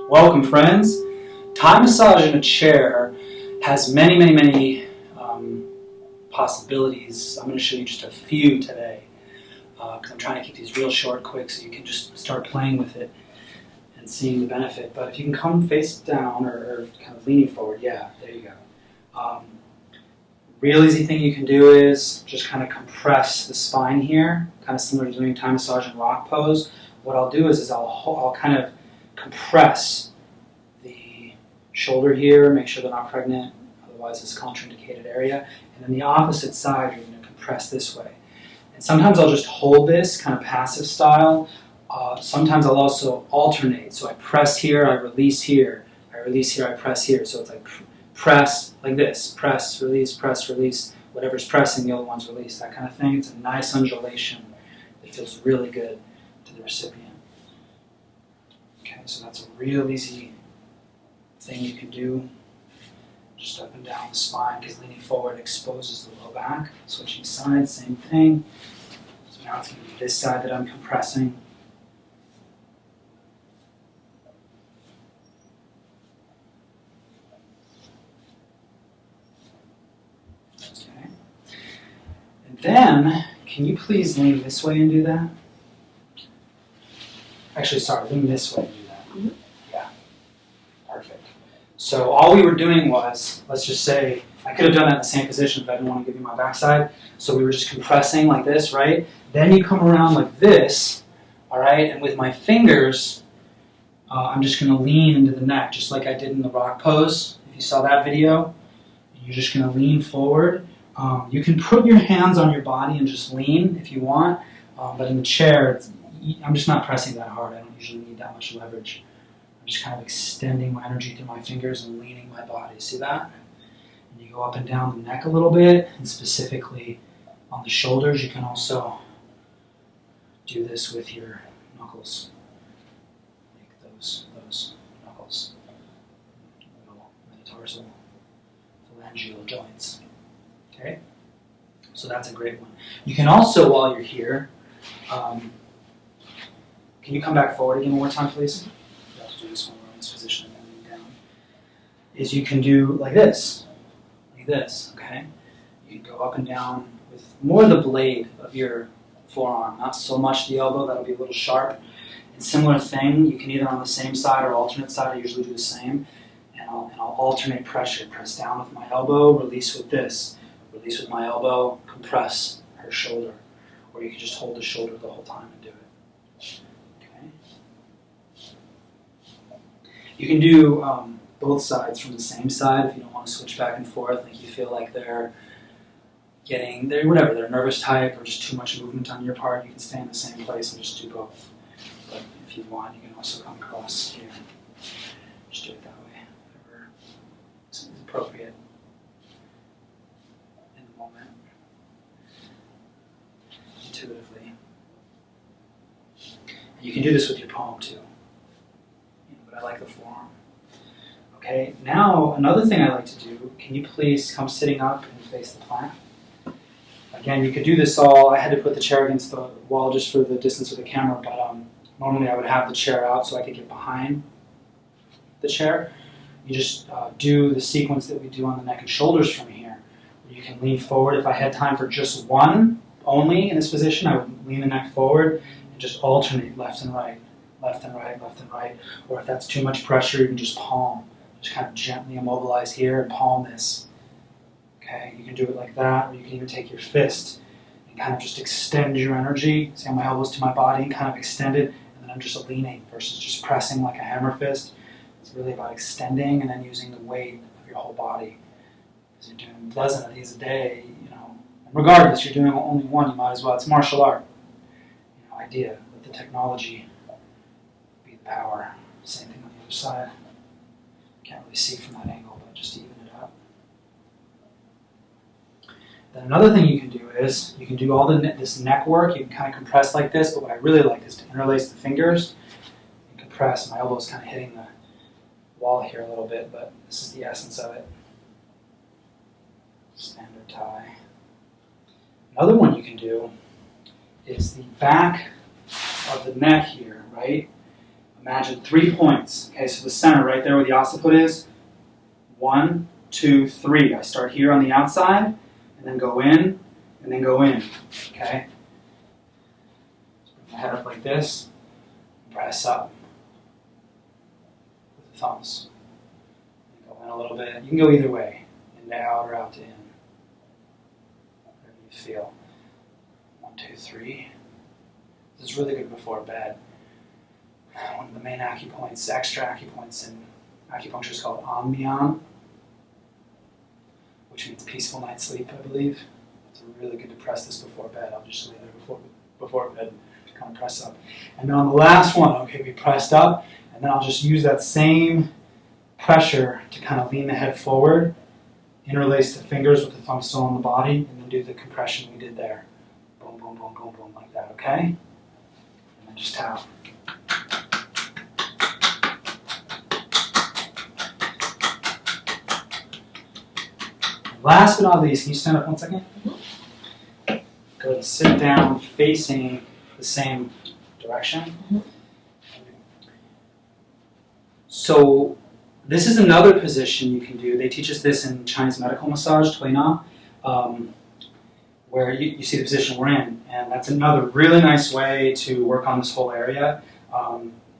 Welcome, friends. Thai massage in a chair has many possibilities. I'm going to show you just a few today because I'm trying to keep these real short, quick, so you can just start playing with it and seeing the benefit. But if you can come face down or kind of leaning forward, yeah, there you go. Real easy thing you can do is just kind of compress the spine here, kind of similar to doing Thai massage in rock pose. What I'll do is I'll kind of compress the shoulder here, make sure they're not pregnant, otherwise it's a contraindicated area. And then the opposite side, you're going to compress this way. And sometimes I'll just hold this, kind of passive style. Sometimes I'll also alternate. So I press here, I release here, I release here, I press here. So it's like press, like this, press, release, whatever's pressing, the other one's release, that kind of thing. It's a nice undulation that feels really good to the recipient. Okay, so that's a real easy thing you can do. Just up and down the spine, because leaning forward exposes the low back. Switching sides, same thing. So now it's going to be this side that I'm compressing. Okay. And then, can you please lean this way and do that? Actually, sorry, lean this way and do that. Mm-hmm. Yeah, perfect. So all we were doing was, let's just say, I could have done that in the same position, but I didn't want to give you my backside. So we were just compressing like this, right? Then you come around like this, all right? And with my fingers, I'm just going to lean into the neck, just like I did in the rock pose. If you saw that video, you're just going to lean forward. You can put your hands on your body and just lean if you want, but in the chair, I'm just not pressing that hard. I don't usually need that much leverage. I'm just kind of extending my energy through my fingers and leaning my body. See that? And you go up and down the neck a little bit, and specifically on the shoulders. You can also do this with your knuckles, like those knuckles, little metatarsal phalangeal joints. Okay? So that's a great one. You can also, while you're here, can you come back forward again one more time, please? You have to do this when we're in this position and then lean down. Is you can do like this, okay? You can go up and down with more the blade of your forearm, not so much the elbow, that'll be a little sharp. And similar thing, you can either on the same side or alternate side, I usually do the same, and I'll alternate pressure, press down with my elbow, release with this, release with my elbow, compress her shoulder. Or you can just hold the shoulder the whole time and do it. You can do both sides from the same side if you don't want to switch back and forth. Like you feel like they're nervous type or just too much movement on your part. You can stay in the same place and just do both. But if you want, you can also come across here. Just do it that way, whatever is appropriate in the moment, intuitively. And you can do this with your palm too. But I like the forearm. Okay, now another thing I like to do, can you please come sitting up and face the plant? Again, you could do this all, I had to put the chair against the wall just for the distance with the camera, but normally I would have the chair out so I could get behind the chair. You just do the sequence that we do on the neck and shoulders from here. You can lean forward. If I had time for just one only in this position, I would lean the neck forward and just alternate left and right. Left and right, left and right. Or if that's too much pressure, you can just palm. Just kind of gently immobilize here and palm this. Okay, you can do it like that, or you can even take your fist and kind of just extend your energy. See how my elbows to my body and kind of extend it, and then I'm just leaning versus just pressing like a hammer fist. It's really about extending and then using the weight of your whole body. Because you're doing a dozen of these a day, and regardless, you're doing only one, you might as well. It's martial art. Idea with the technology. Power. Same thing on the other side. Can't really see from that angle, but just even it up. Then another thing you can do is, you can do all this neck work. You can kind of compress like this, but what I really like is to interlace the fingers and compress. My elbow's kind of hitting the wall here a little bit, but this is the essence of it. Standard Thai. Another one you can do is the back of the neck here, right? Imagine 3 points. Okay, so the center right there where the occiput is. 1, 2, 3. I start here on the outside, and then go in, and then go in. Okay? Bring my head up like this. Press up with the thumbs. Go in a little bit. You can go either way. In to out or out to in. Whatever you feel. 1, 2, 3. This is really good before bed. One of the main acupoints, extra acupoints in acupuncture is called Anmian, which means peaceful night's sleep, I believe. It's really good to press this before bed. I'll just lay there before bed to kind of press up. And then on the last one, okay, we pressed up, and then I'll just use that same pressure to kind of lean the head forward, interlace the fingers with the thumb still on the body, and then do the compression we did there. Boom, boom, boom, boom, boom, like that, okay? And then just tap. Last but not least, can you stand up 1 second? Go ahead and sit down facing the same direction. So this is another position you can do. They teach us this in Chinese medical massage, Tui Na, where you see the position we're in. And that's another really nice way to work on this whole area.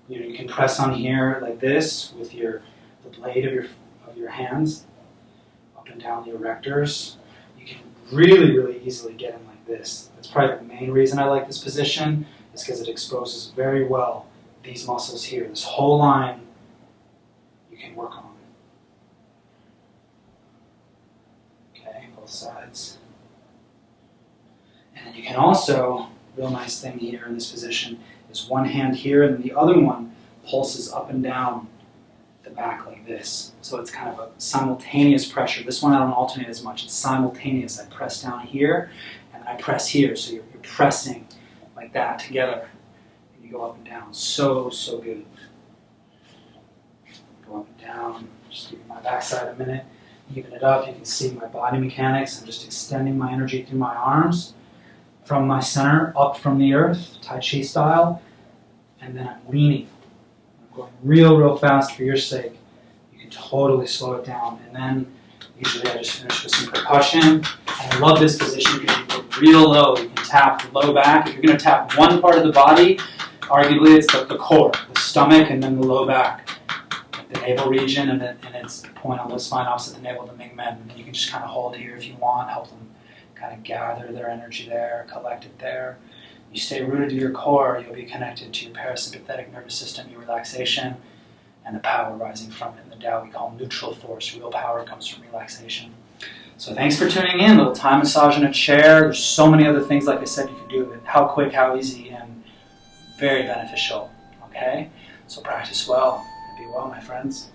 You can press on here like this with the blade of your hands. And down the erectors. You can really, really easily get in like this. That's probably the main reason I like this position, is because it exposes very well these muscles here. This whole line you can work on. Okay, both sides. And then you can also, real nice thing here in this position, is one hand here and the other one pulses up and down the back like this. So it's kind of a simultaneous pressure. This one I don't alternate as much. It's simultaneous. I press down here and I press here. So you're pressing like that together. And you go up and down. So, so good. Go up and down. Just give my backside a minute. Even it up. You can see my body mechanics. I'm just extending my energy through my arms from my center up from the earth, Tai Chi style. And then I'm leaning. Going real fast for your sake. You can totally slow it down. And then usually I just finish with some percussion. And I love this position because you go real low. You can tap the low back. If you're going to tap one part of the body, arguably it's the core, the stomach, and then the low back. Like the navel region, and its point on the spine opposite the navel, the Ming Men. And you can just kind of hold here if you want, help them kind of gather their energy there, collect it there. You stay rooted to your core, you'll be connected to your parasympathetic nervous system, your relaxation, and the power rising from it. In the Tao we call neutral force. Real power comes from relaxation. So thanks for tuning in. A little Thai massage in a chair. There's so many other things, like I said, you can do with it. How quick, how easy, and very beneficial. Okay? So practice well and be well, my friends.